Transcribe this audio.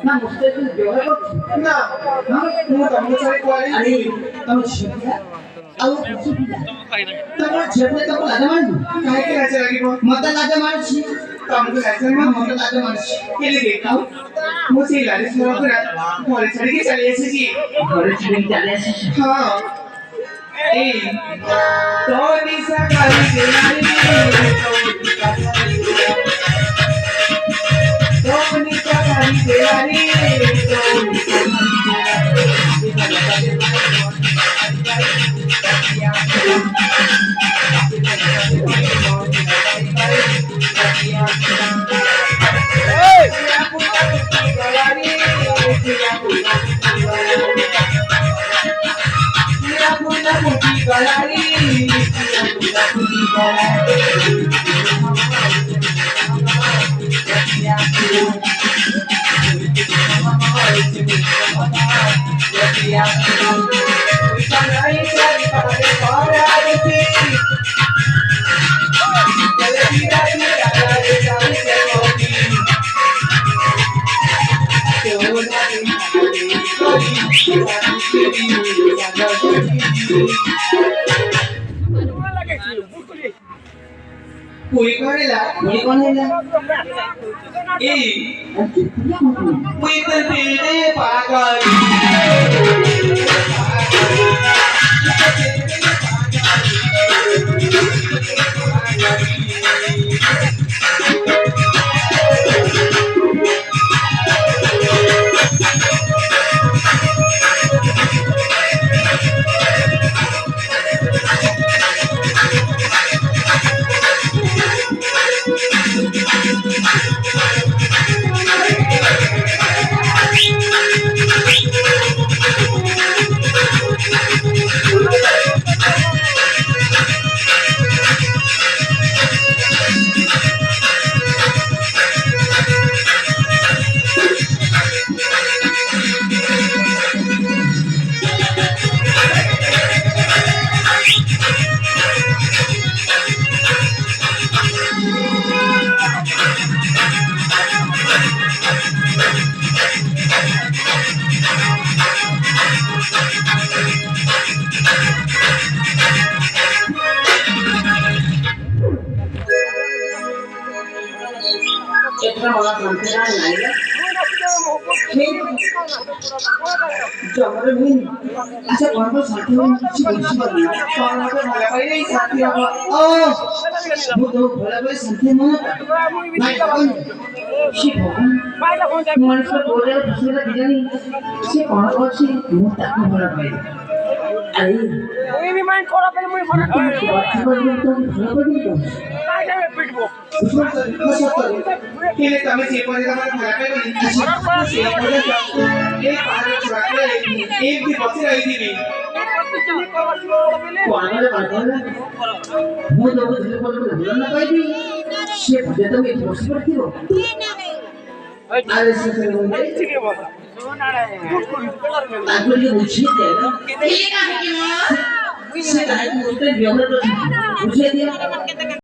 Nah, maksudnya itu juara kok. Nah, kamu cari kuali. Kamu siapa? Aku siapa? Kamu siapa? Kamu ada mana? Kamu kira cari lagi kok? Mata ada mana sih? Kamu kira cari mana? Mata ada mana sih? Kili deh kau. Musim lari semua kira. Boleh cari ke cari sih. Boleh cari cari sih. हाँ तो निशा करी तेरी तो निशा करी तेरी Puy con này là Puy tên thì đi bà cười मला सांगते नाही जबर मी अच्छा कोण साथी वर्षी बघली कोणाला मला पहिले साथी ओ तो भला साथी मग नाही पण शिकव মানুষের বলে ভাষাটা কি জানি সে কড়া করছে মুখ তাকে ভরা পাই আরে ওই রিমাইন্ড করা পেলে মই ফটো বাচ্চা বলতে তো ভালো করে দিল কাই যাবে পিটবো কেলে তুমি যে পরে আমার ভরা পাই বলি সে পরে এই পাহাড়ে চড়াতে এক দি বছর আই দিবি পাগলে পাগলে মু তো বুঝলে বলবো বুঝল না পাইবি সে বুঝে তুমি বসে পড়ে দিব আরে সে বলবে ঠিক বল তারপরে বুঝিয়ে দে সে কাহিনী সে কাহিনী বলতে ব্যবহার করতে বুঝিয়ে দিয়ে